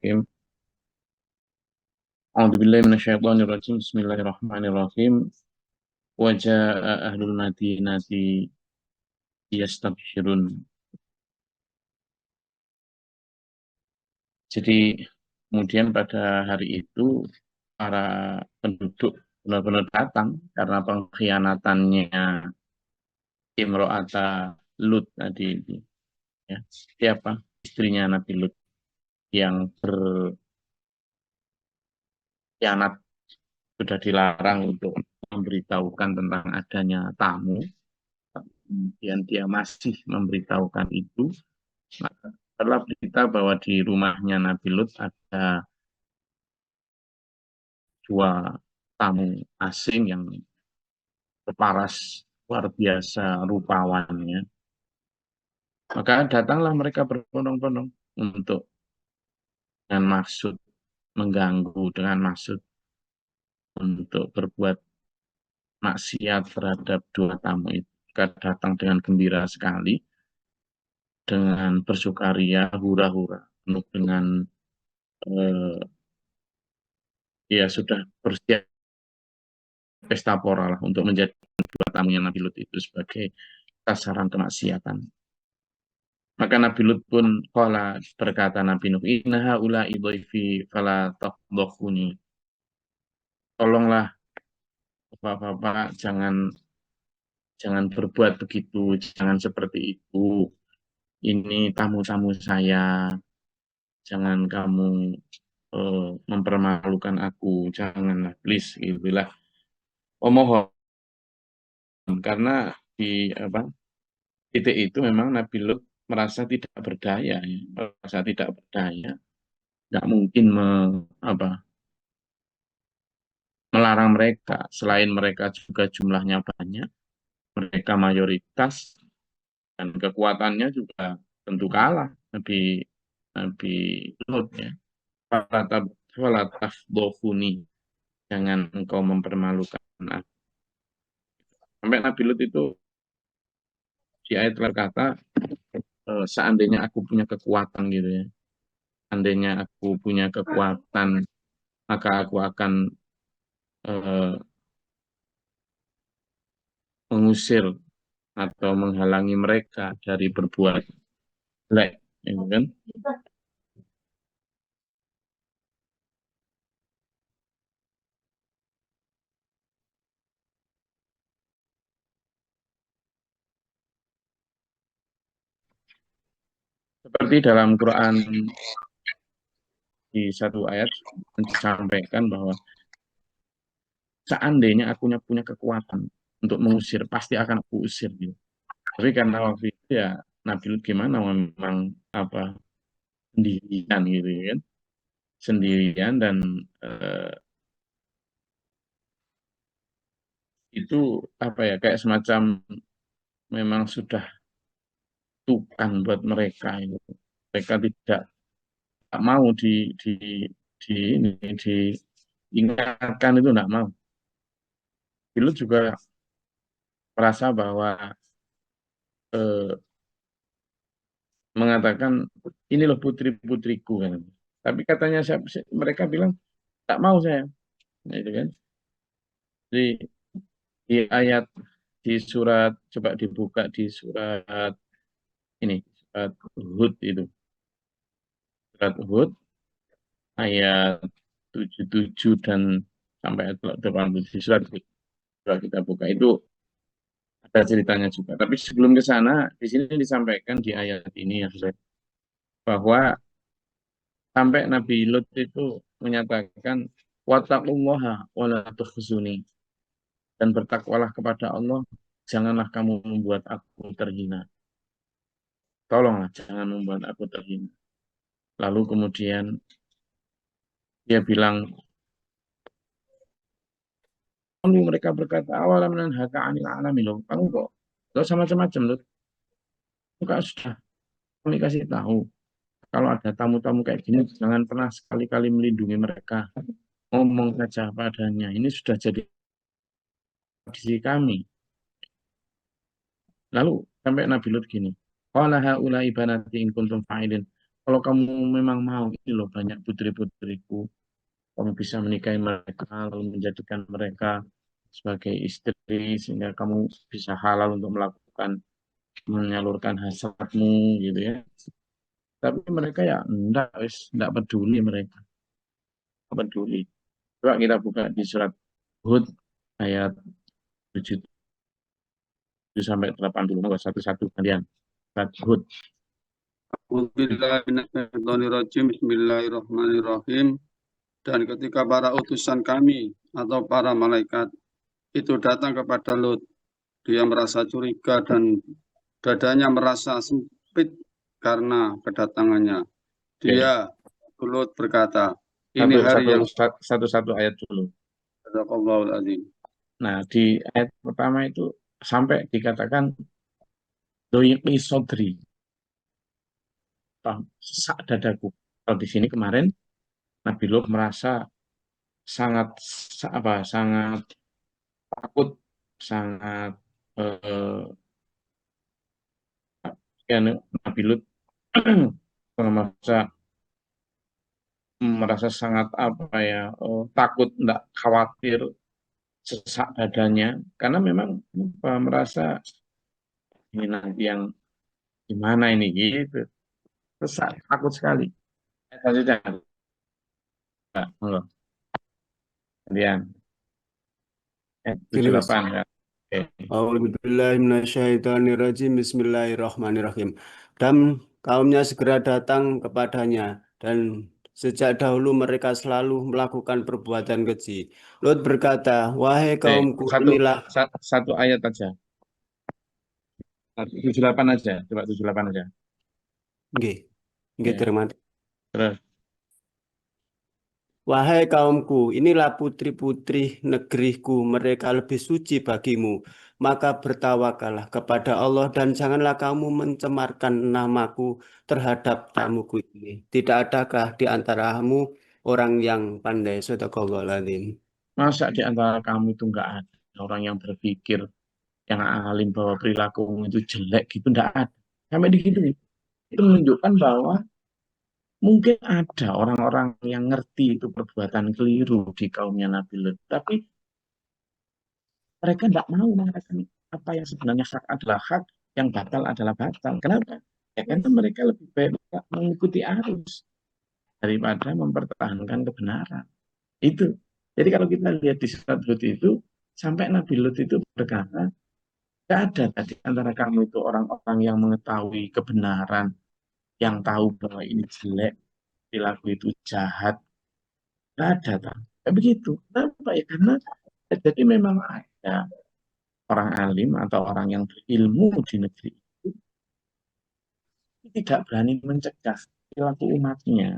A'udzubillahi minasyaitonirrajim. Bismillahirrahmanirrahim. Wa jaa'a ahlul madinati yastabshirun. Jadi kemudian pada hari itu para penduduk benar-benar datang karena pengkhianatannya Imro'ata Lut tadi, ya. Siapa? Istrinya Nabi Lut yang berkhianat, sudah dilarang untuk memberitahukan tentang adanya tamu. Kemudian dia masih memberitahukan itu. Maka setelah berita bahwa di rumahnya Nabi Lut ada dua tamu asing yang berparas luar biasa rupawannya, maka datanglah mereka berbondong-bondong untuk dengan maksud mengganggu, dengan maksud untuk berbuat maksiat terhadap dua tamu itu. Mereka datang dengan gembira sekali, dengan bersukaria, hura-hura, penuh dengan ya sudah bersiap pesta pora lah untuk menjadi dua tamunya Nabi Lut itu sebagai sasaran kemaksiatan. Maka Nabi Lut pun berkata Nabi Nuh, inna haula'i dhaifi fala tafdhuni. Tolonglah Bapak-bapak, jangan berbuat begitu, jangan seperti itu. Ini tamu-tamu saya, jangan kamu mempermalukan aku, janganlah, please, gitulah. Oh, mohon, karena di apa titik itu memang Nabi Lut merasa tidak berdaya, ya. Merasa tidak berdaya, nggak mungkin melarang mereka. Selain mereka juga jumlahnya banyak, mereka mayoritas dan kekuatannya juga tentu kalah Nabi Nabi Lut, ya. Falatafdhuni, jangan engkau mempermalukan aku. Sampai Nabi Lut itu di ayat berkata, seandainya aku punya kekuatan gitu, ya. Seandainya aku punya kekuatan, maka aku akan eh, mengusir atau menghalangi mereka dari berbuat jelek, gitu kan? Seperti dalam Quran di satu ayat disampaikan bahwa seandainya aku punya kekuatan untuk mengusir, pasti akan aku usir, gitu. Tapi karena waktu itu ya Nabi Lut gimana, memang apa sendirian gitu, kan, sendirian, dan eh, itu apa ya, kayak semacam memang sudah tukan buat mereka itu. Mereka tidak mau di ini diingatkan, itu tidak mau. Dulu juga merasa bahwa eh, mengatakan ini loh putri-putriku, kan. Tapi katanya mereka bilang tak mau saya. Nah, itu kan. Di ayat di surat, coba dibuka di surat ini, surat Hud itu. Surat Hud ayat 77 dan sampai ayat 87, surat Hud. Kalau kita buka itu ada ceritanya juga. Tapi sebelum ke sana, di sini disampaikan di ayat ini ya, bahwa sampai Nabi Lut itu menyatakan wattaqullaha wala tukhzuni, dan bertakwalah kepada Allah, janganlah kamu membuat aku terhina. Tolonglah jangan membuat aku terhina. Lalu kemudian dia bilang, lalu mereka berkata, awalam nanhaka 'anil alamin, loh. Kamu kok gak usah macam-macam, loh. Enggak, sudah kami kasih tahu. Kalau ada tamu-tamu kayak gini, jangan pernah sekali-kali melindungi mereka. Ngomong saja padanya. Ini sudah jadi tradisi kami. Lalu sampai Nabi Lut gini, qala haula'i banati in kuntum fa'ilin. kalau kamu memang mau ini loh banyak putri-putriku, kamu bisa menikahi mereka, lalu menjadikan mereka sebagai istri, sehingga kamu bisa halal untuk menyalurkan hasratmu gitu ya. Tapi mereka ya enggak peduli mereka, enggak peduli. Coba kita buka di surat Hud ayat 7 sampai 80, nomor 11 kalian. Surat Hud. Bismillahirrahmanirrahim. Dan ketika para utusan kami atau para malaikat itu datang kepada Lut, dia merasa curiga dan dadanya merasa sempit karena kedatangannya. Dia, Lut berkata, ini hari yang Satu ayat dulu. Sadaqallahul Azim. Nah, di ayat pertama itu sampai dikatakan doyqi sodri, sesak dadaku. Kalau di sini kemarin Nabi Lut merasa sangat sangat takut, sangat ya, Nabi Lut merasa sangat takut, enggak khawatir, sesak dadanya karena memang merasa ini nanti yang gimana ini gitu, sesak, takut sekali. Lanjutkan. Kemudian 78 ya. Bismillahirrahmanirrahim. Dan kaumnya segera datang kepadanya, dan sejak dahulu mereka selalu melakukan perbuatan keji. Lot berkata, wahai kaumku, inilah satu ayat aja. 78 aja, coba 78 aja. Nggih. Ya. Terus. Wahai kaumku, inilah putri-putri negeriku, mereka lebih suci bagimu. Maka bertawakallah kepada Allah dan janganlah kamu mencemarkan namaku terhadap tamuku ini. Tidak adakah di antaramu orang yang pandai? Shadaqallahul Adzim. Masa di antara kamu itu enggak ada orang yang berpikir, yang alim bahwa perilaku itu jelek gitu, enggak ada. Sampai di situ itu menunjukkan bahwa mungkin ada orang-orang yang ngerti itu perbuatan keliru di kaumnya Nabi Lut, tapi mereka tidak mau mengatakan apa yang sebenarnya hak adalah hak, yang batal adalah batal. Kenapa? Ya karena mereka lebih baik mengikuti arus daripada mempertahankan kebenaran. Itu. Jadi kalau kita lihat di surat Hud itu, sampai Nabi Lut itu berkata, tidak ada tadi antara kamu itu orang-orang yang mengetahui kebenaran, yang tahu bahwa ini jelek, perilaku itu jahat. Tidak ada. Tidak begitu. Kenapa ya? Karena jadi memang ada orang alim atau orang yang berilmu di negeri itu tidak berani mencegah perilaku umatnya.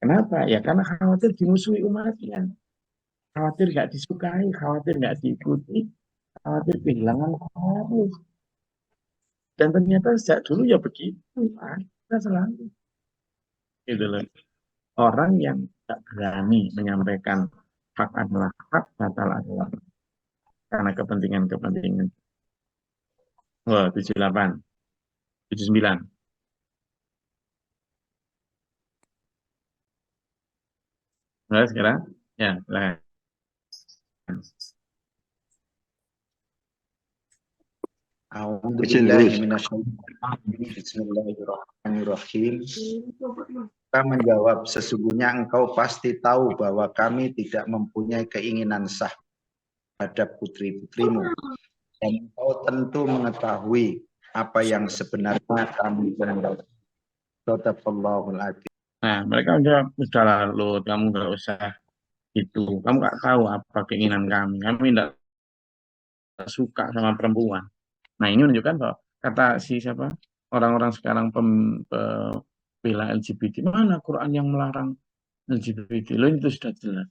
Kenapa? Ya karena khawatir dimusuhi umatnya. Khawatir nggak disukai, khawatir nggak diikuti, khawatir kehilangan pengaruh. Dan ternyata sejak dulu ya begitu, kita selalu. Gitu loh. Orang yang tidak berani menyampaikan hak adalah hak, batal adalah karena kepentingan-kepentingan. Wah, 78, 79. Nah, sekarang? Ya, silahkan. Bismillahirrahmanirrahim. Kita menjawab, sesungguhnya engkau pasti tahu bahwa kami tidak mempunyai keinginan sah terhadap putri-putrimu. Dan engkau tentu mengetahui apa yang sebenarnya kami kehendaki. Shadaqallahul Adzim. Nah, mereka sudah lalu, kamu nggak usah itu. Kamu nggak tahu apa keinginan kami. Kami tidak suka sama perempuan. Nah, ini menunjukkan bahwa kata siapa orang-orang sekarang pembela LGBT, mana Quran yang melarang LGBT? Loh, itu sudah jelas.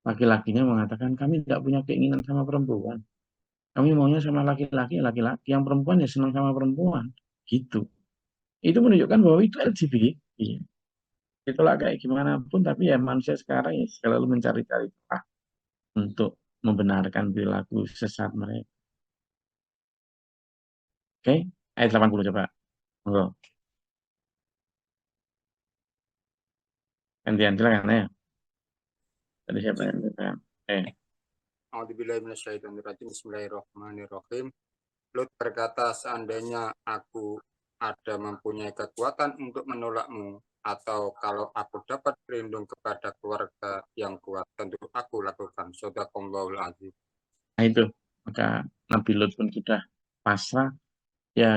Laki-lakinya mengatakan kami tidak punya keinginan sama perempuan. Kami maunya sama laki-laki, laki-laki. Yang perempuan ya senang sama perempuan. Gitu. Itu menunjukkan bahwa itu LGBT. Itulah kayak gimana pun, tapi ya manusia sekarang ya selalu mencari-cari untuk membenarkan perilaku sesat mereka. Oke, ayat 80 coba. Monggo. Gantian silakan ya. Tadi siapa yang silakan? Bismillahirrahmanirrahim. Lut berkata, seandainya aku ada mempunyai kekuatan untuk menolakmu, atau kalau aku dapat berlindung kepada keluarga yang kuat, tentu aku lakukan. Shadaqallahul azim. Nah itu, maka Nabi Lut pun sudah pasrah. Ya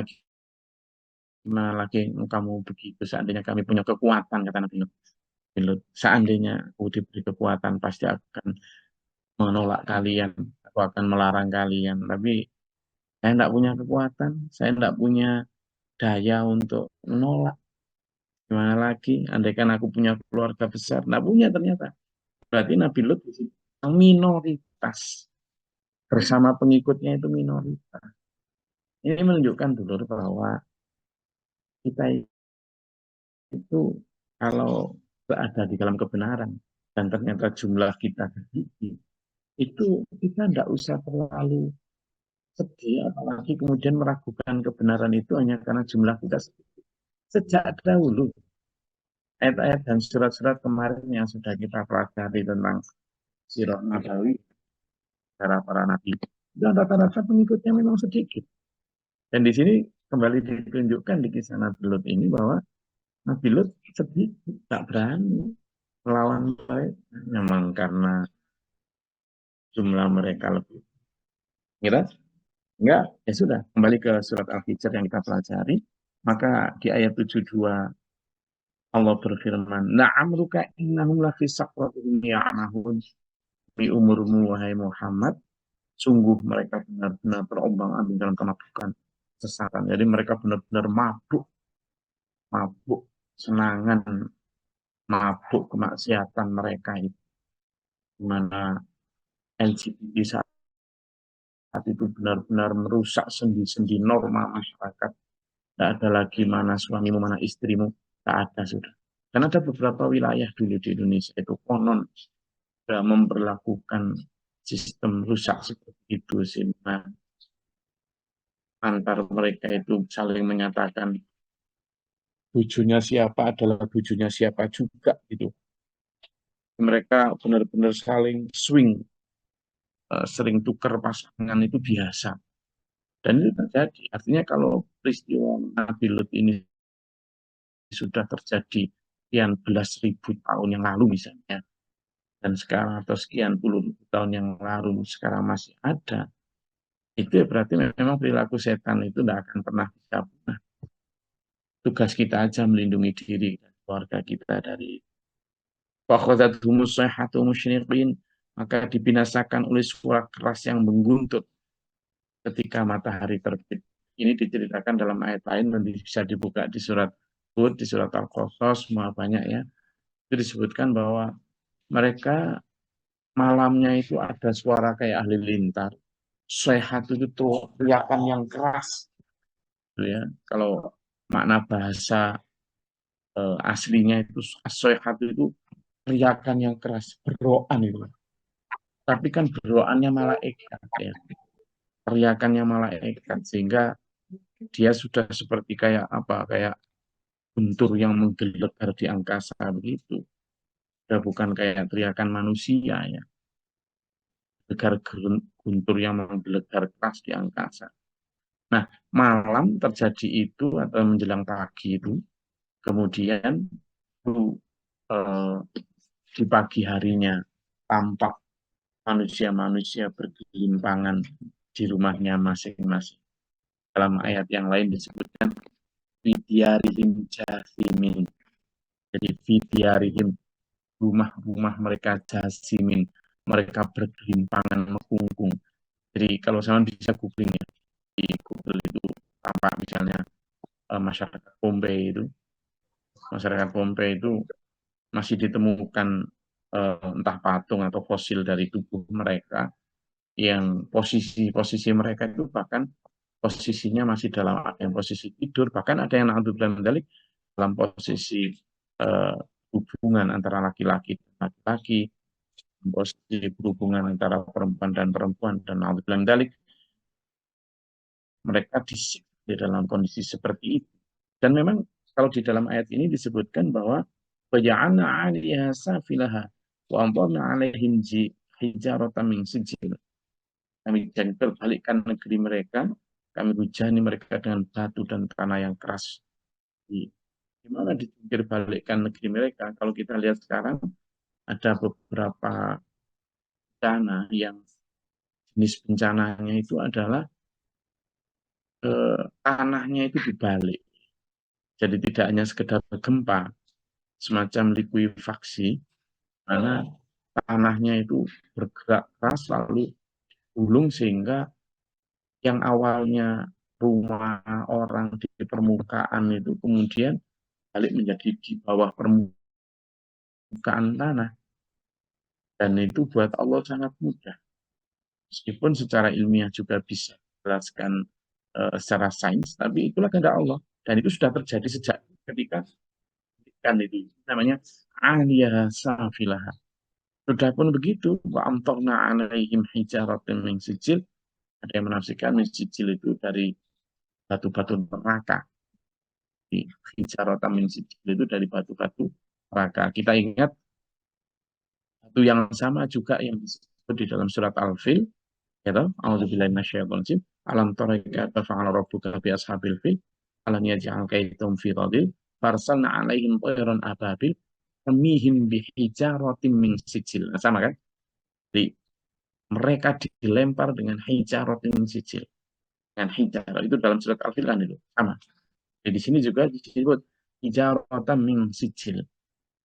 gimana lagi kamu begitu, seandainya kami punya kekuatan, kata Nabi Lut. Seandainya aku diberi kekuatan, pasti akan menolak kalian, aku akan melarang kalian. Tapi saya tidak punya kekuatan, saya tidak punya daya untuk menolak. Gimana lagi, andaikan aku punya keluarga besar, tidak punya ternyata. Berarti Nabi Lut minoritas. Bersama pengikutnya itu minoritas. Ini menunjukkan dulu bahwa kita itu kalau berada di dalam kebenaran dan ternyata jumlah kita sedikit, itu kita tidak usah terlalu sedih, apalagi kemudian meragukan kebenaran itu hanya karena jumlah kita sedikit. Sejak dahulu, ayat-ayat dan surat-surat kemarin yang sudah kita pelajari tentang sirah Nabawi, para nabi, dan rata-rata pengikutnya memang sedikit. Dan di sini kembali ditunjukkan di kisah Nabi Lut ini bahwa Nabi Lut sedikit, tak berani melawan mereka, memang karena jumlah mereka lebih. Kira? Enggak, ya sudah. Kembali ke surat Al-Hijr yang kita pelajari. Maka di ayat 72 Allah berfirman, "Na'amruka innahum lafi saqratihim ya'mahun." Di umurmu wahai Muhammad, sungguh mereka benar-benar terombang-ambing dalam kemabukan sesatan. Jadi mereka benar-benar mabuk senangan, mabuk kemaksiatan mereka itu. Di mana LGBT saat itu benar-benar merusak sendi-sendi norma masyarakat. Tidak ada lagi mana suamimu, mana istrimu. Tak ada sudah. Karena ada beberapa wilayah dulu di Indonesia itu konon sudah memperlakukan sistem rusak seperti itu, sehingga antar mereka itu saling menyatakan bujunya siapa adalah bujunya siapa juga gitu. Mereka benar-benar saling swing, sering tukar pasangan itu biasa. Dan itu terjadi. Artinya kalau peristiwa Nabi Lut ini sudah terjadi sekian belas ribu tahun yang lalu misalnya, dan sekarang atau sekian puluh ribu tahun yang lalu sekarang masih ada, itu berarti memang perilaku setan itu tidak akan pernah bisa punah. Tugas kita aja melindungi diri dan keluarga kita dari maka dibinasakan oleh suara keras yang mengguntut ketika matahari terbit. Ini diceritakan dalam ayat lain, nanti bisa dibuka di surat Hud, di surat Al-Qasas, semua banyak ya. Itu disebutkan bahwa mereka malamnya itu ada suara kayak ahli lintar. Sehat itu teriakan yang keras. Ya. Kalau makna bahasa aslinya itu sehat itu teriakan yang keras, beroan itu. Tapi kan beroannya malaikat ya. Teriakannya malaikat, sehingga dia sudah seperti kayak apa, kayak guntur yang menggelegar di angkasa begitu. Sudah bukan kayak teriakan manusia ya. Gegar guntur yang menggelegar keras di angkasa. Nah, malam terjadi itu atau menjelang pagi itu, kemudian di pagi harinya tampak manusia-manusia bergelimpangan di rumahnya masing-masing. Dalam ayat yang lain disebutkan fidyarihim jasimin. Jadi fidyarihim, rumah-rumah mereka jasimin, mereka bergelimpangan mengkungkung. Jadi kalau sama bisa googling ya, di Google itu tampak misalnya masyarakat Pompei itu masih ditemukan entah patung atau fosil dari tubuh mereka yang posisi mereka itu bahkan posisinya masih dalam yang posisi tidur, bahkan ada yang na'udzubillah dalam posisi hubungan antara laki-laki dan laki-laki, posisi berhubungan antara perempuan dan perempuan, dan na'udzubillah mereka di dalam kondisi seperti itu. Dan memang kalau di dalam ayat ini disebutkan bahwa Faja'alna 'aliyaha safilaha wa amtarna 'alaihim hijaratan min sijil. Kami balikkan negeri mereka, kami hujani mereka dengan batu dan tanah yang keras. Gimana balikkan negeri mereka? Kalau kita lihat sekarang, ada beberapa bencana yang jenis bencananya itu adalah tanahnya itu dibalik. Jadi tidak hanya sekedar gempa, semacam likuifaksi, karena tanahnya itu bergerak keras lalu gulung sehingga yang awalnya rumah orang di permukaan itu kemudian balik menjadi di bawah permukaan tanah. Dan itu buat Allah sangat mudah. Meskipun secara ilmiah juga bisa dijelaskan secara sains, tapi itulah kehendak Allah. Dan itu sudah terjadi sejak ketika kan itu namanya aliyah safilah. Sudah pun begitu, wa amtarna 'alaihim hijaratan min sijil. Ada yang menafsirkan min sijil itu dari batu-batu neraka. Hijaratan min sijil itu dari batu-batu neraka. Kita ingat batu yang sama juga yang disebut di dalam surat Al-Fil, ya toh, a'udzubillahi minasyaitonir rajim. Alam tara kaifa fa'ala rabbuka bi ashabil fil alam yaj'al kaidahum fi tadlil farsalna 'alaihim tayran ababil tarmihim bihijaratin min sijil. Nah, sama kan? Jadi mereka dilempar dengan hijaratin min sijil. Dengan hijarah itu dalam surat Al-Fil itu sama. Jadi di sini juga disebut hijaratan min sijil,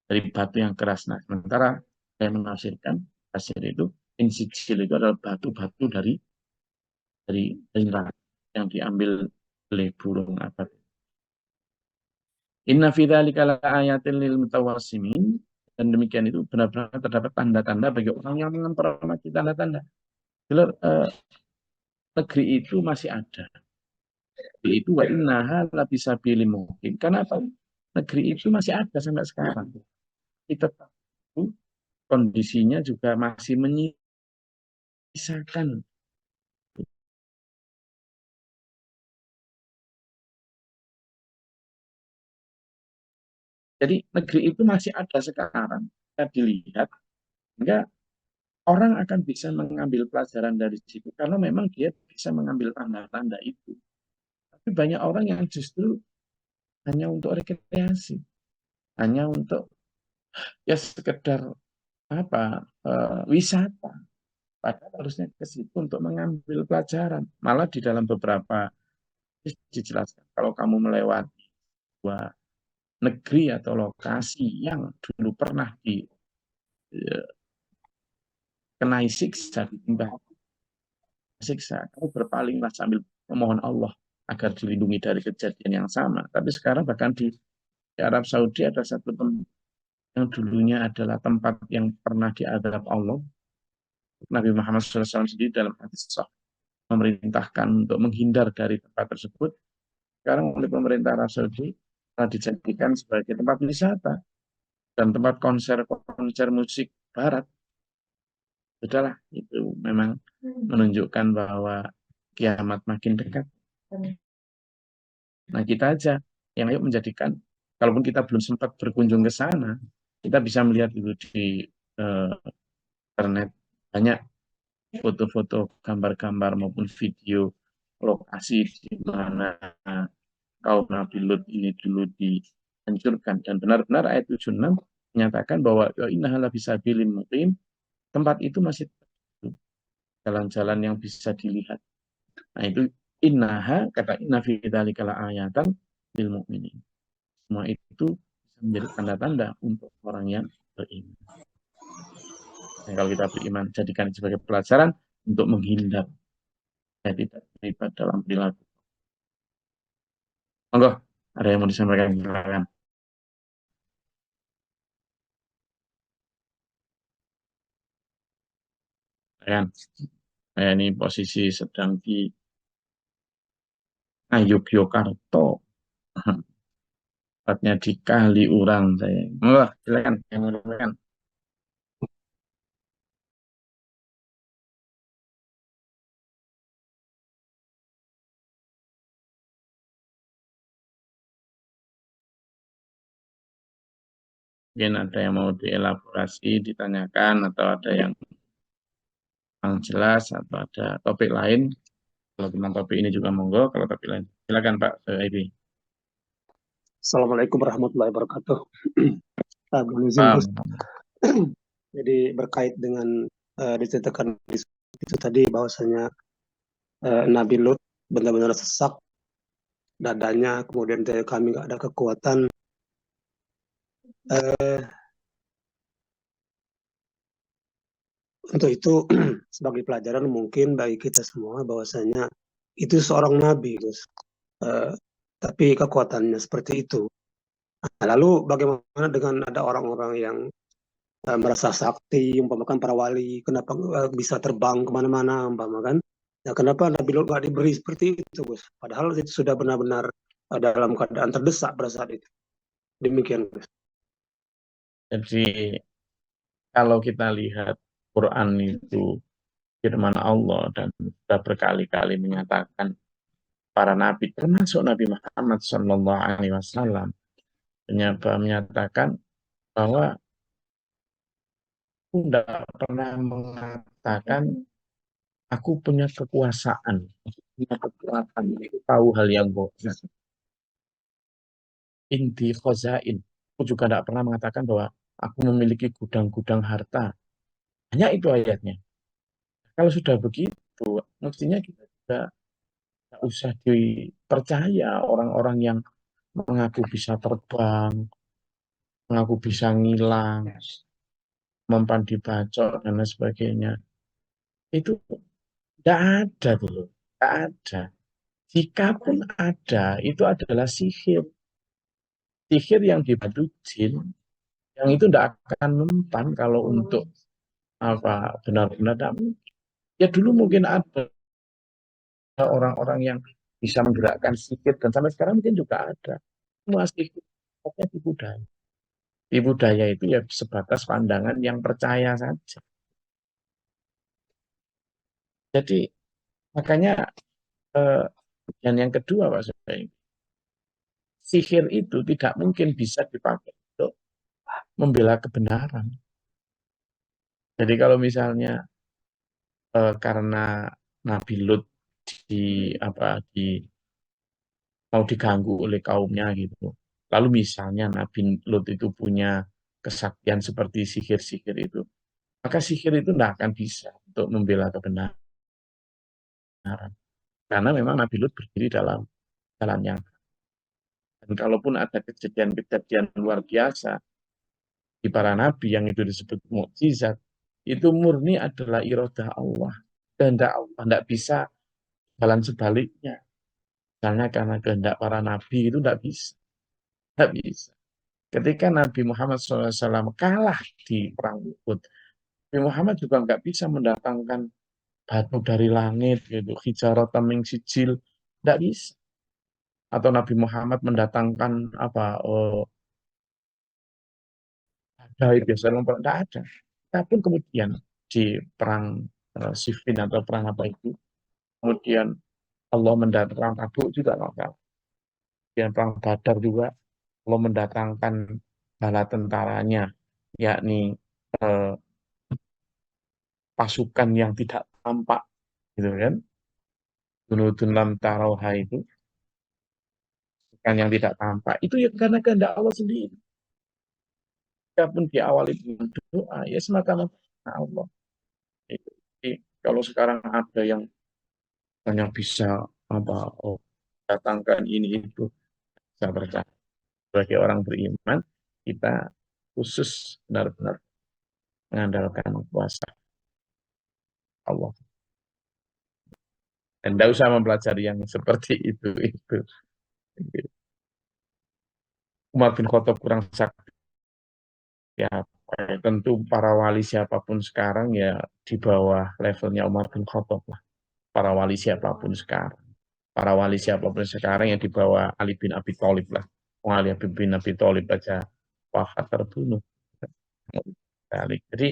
dari batu yang keras. Nah, sementara saya menafsirkan hasil itu min sijil itu adalah batu-batu dari neraka yang diambil oleh burung abad. Inna fi dzalika laayatin lil mutawassimin, dan demikian itu benar-benar terdapat tanda-tanda bagi orang yang menghormati tanda-tanda. Negeri itu masih ada. Negeri itu wa innaha labisabilim muqim. Kenapa? Negeri itu masih ada sampai sekarang. Kita tahu kondisinya juga masih menyisakan. Jadi negeri itu masih ada sekarang. Kita dilihat, sehingga orang akan bisa mengambil pelajaran dari situ karena memang dia bisa mengambil tanda-tanda itu. Tapi banyak orang yang justru hanya untuk rekreasi, hanya untuk ya sekedar wisata. Padahal harusnya ke situ untuk mengambil pelajaran. Malah di dalam beberapa dijelaskan kalau kamu melewati sebuah negeri atau lokasi yang dulu pernah dikenai siksa, ditimpa siksa, kamu berpalinglah sambil memohon Allah agar dilindungi dari kejadian yang sama. Tapi sekarang bahkan di Arab Saudi ada satu tempat yang dulunya adalah tempat yang pernah diadab Allah. Nabi Muhammad SAW sendiri dalam hadis sahih memerintahkan untuk menghindar dari tempat tersebut. Sekarang oleh pemerintah Arab Saudi telah dijadikan sebagai tempat wisata dan tempat konser musik barat. Sudahlah, itu memang menunjukkan bahwa kiamat makin dekat. Nah, kita aja yang ayo menjadikan, kalaupun kita belum sempat berkunjung ke sana, kita bisa melihat itu di internet banyak foto-foto, gambar-gambar maupun video lokasi di mana kaum Nabi Lut ini dulu dihancurkan. Dan benar-benar ayat 76 menyatakan bahwa innaha labisabilim muqim, tempat itu masih jalan-jalan yang bisa dilihat. Nah, itu innaha, kata inna fi dzalika laayatan lil mu'minin. Semua itu bisa menjadi tanda-tanda untuk orang yang beriman. Dan kalau kita beriman, jadikan sebagai pelajaran untuk menghindar ya tidak terlibat dalam perilaku. Monggo, ada yang mau disampaikan? Silakan. Saya ini posisi sedang di Yogyakarta, tepatnya di Kaliurang saya. Monggo, silakan yang mau disampaikan. Mungkin ada yang mau dielaborasi, ditanyakan, atau ada yang jelas, atau ada topik lain. Kalau tentang topik ini juga monggo, kalau topik lain. Silakan Pak Ibi. Assalamualaikum warahmatullahi wabarakatuh. Izin Gus. Jadi berkait dengan diceritakan itu tadi bahwasanya Nabi Lut benar-benar sesak dadanya, kemudian dari kami nggak ada kekuatan. Untuk itu sebagai pelajaran mungkin bagi kita semua bahwasanya itu seorang nabi, Gus. Tapi kekuatannya seperti itu. Nah, lalu bagaimana dengan ada orang-orang yang merasa sakti, umpamakan para wali, kenapa bisa terbang kemana-mana, umpamakan. Nah, kenapa Nabi Lut nggak diberi seperti itu, Gus? Padahal itu sudah benar-benar dalam keadaan terdesak pada saat itu. Demikian, Gus. Jadi kalau kita lihat Quran itu firman Allah dan sudah berkali-kali menyatakan para nabi, termasuk Nabi Muhammad SAW, menyatakan bahwa aku tidak pernah mengatakan aku punya kekuasaan, punya kekuatan, tahu hal yang goib. Indi khozain. Aku juga tidak pernah mengatakan bahwa aku memiliki gudang-gudang harta. Hanya itu ayatnya. Kalau sudah begitu, mestinya kita tidak usah dipercaya orang-orang yang mengaku bisa terbang, mengaku bisa ngilang, mempan dibacok, dan lain sebagainya. Itu tidak ada dulu. Tidak ada. Jikapun ada, itu adalah sihir. Sihir yang dibantu jin, yang itu tidak akan mempan kalau untuk apa benar-benar tidak mungkin. Ya dulu mungkin ada orang-orang yang bisa menggerakkan sihir, dan sampai sekarang mungkin juga ada. Semua sihir tipu daya. Tipu daya itu ya sebatas pandangan yang percaya saja. Jadi makanya dan yang kedua Pak Soeib, sihir itu tidak mungkin bisa dipakai untuk membela kebenaran. Jadi kalau misalnya karena Nabi Lut mau diganggu oleh kaumnya gitu. Lalu misalnya Nabi Lut itu punya kesaktian seperti sihir-sihir itu, maka sihir itu tidak akan bisa untuk membela kebenaran. Karena memang Nabi Lut berdiri dalam jalan yang. Dan kalaupun ada kejadian-kejadian luar biasa di para nabi yang itu disebut mukjizat, itu murni adalah iradah Allah. Kehendak Allah, tidak bisa jalan sebaliknya. Misalnya karena kehendak para nabi itu tidak bisa. Tidak bisa. Ketika Nabi Muhammad SAW kalah di perang Uhud, Nabi Muhammad juga nggak bisa mendatangkan batu dari langit, gitu, hijaratan min sijil, nggak bisa. Atau Nabi Muhammad mendatangkan biasanya tidak ada. Tapi kemudian di perang Siffin atau perang apa itu, kemudian Allah mendatangkan Tabuk juga nggak. Kemudian perang Badar juga Allah mendatangkan bala tentaranya, yakni pasukan yang tidak tampak, gitu kan? Junudun lam tarawha itu, pasukan yang tidak tampak, itu ya karena kehendak Allah sendiri. Walaupun diawali dengan doa, ya semata-mata Allah. Jadi, kalau sekarang ada yang hanya bisa datangkan ini itu, saya percaya sebagai orang beriman kita khusus benar-benar mengandalkan kuasa Allah. Dan tidak usah mempelajari yang seperti itu. Umar bin Khattab kurang sakti. Ya, tentu para wali siapapun sekarang ya di bawah levelnya Umar bin Khattab lah. Para wali siapapun sekarang. Para wali siapapun sekarang yang di bawah Ali bin Abi Thalib lah. Ali bin Abi Thalib aja wafat terbunuh. Jadi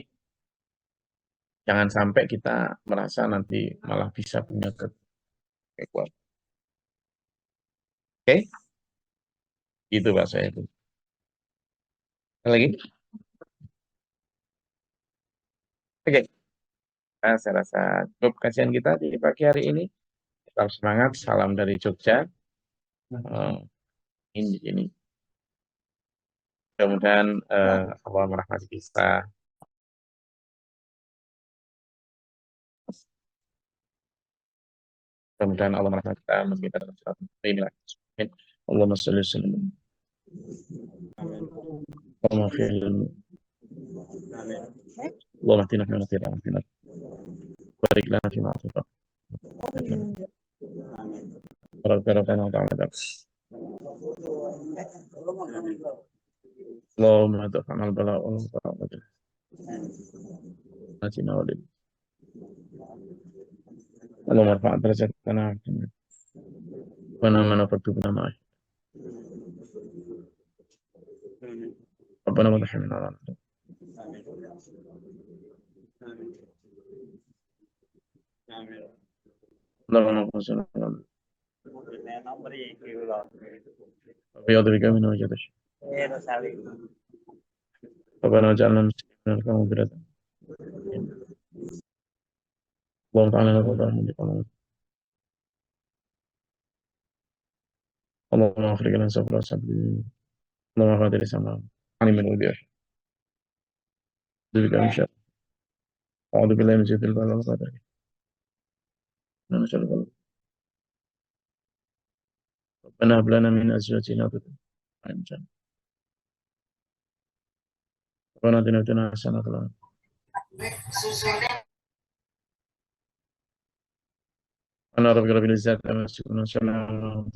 jangan sampai kita merasa nanti malah bisa punya kekuatan. Oke? Itu Pak saya itu. Lagi? Nah, saya rasa cukup kajian kita di pagi hari ini. Tetap semangat, salam dari Jogja. Ini. Mudah-mudahan Allah merahmati kita. Mudah-mudahan Allah merahmati kita, kita dalam surat ini. Allahumma sholli wa sallim. Allahumma fil. Allahumma atina fi man hadayta. Barik lana fi ma atayta. Rabbana wa ta'ala. Allahumma dafa'na al-bala'a wal bala'a. Atina wa lil. Allahumma arfa' darajatana wa nama faktubna ma'a. Rabbana wa tahmilna ala. Allahumma qul وبيض بك من وجدك ربنا وجعلنا مسلمين لك مغفرة اللهم تعالى نقول اللهم اخرج لنا سبل السبيل اللهم غادر سماء عن من وديع بك من شر أعوذ بالله من شر البلاء والقدر من شر البلاء ربنا هب لنا من أزواجنا وذرياتنا ربنا آتنا في الدنيا حسنة وفي الآخرة أنا ربك رب العزة عما يصفون وسلام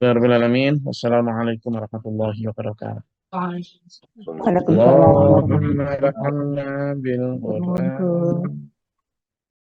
يا رب العالمين والسلام عليكم ورحمة الله وبركاته. Waalaikumsalam. اللهم ارحمنا بالقرآن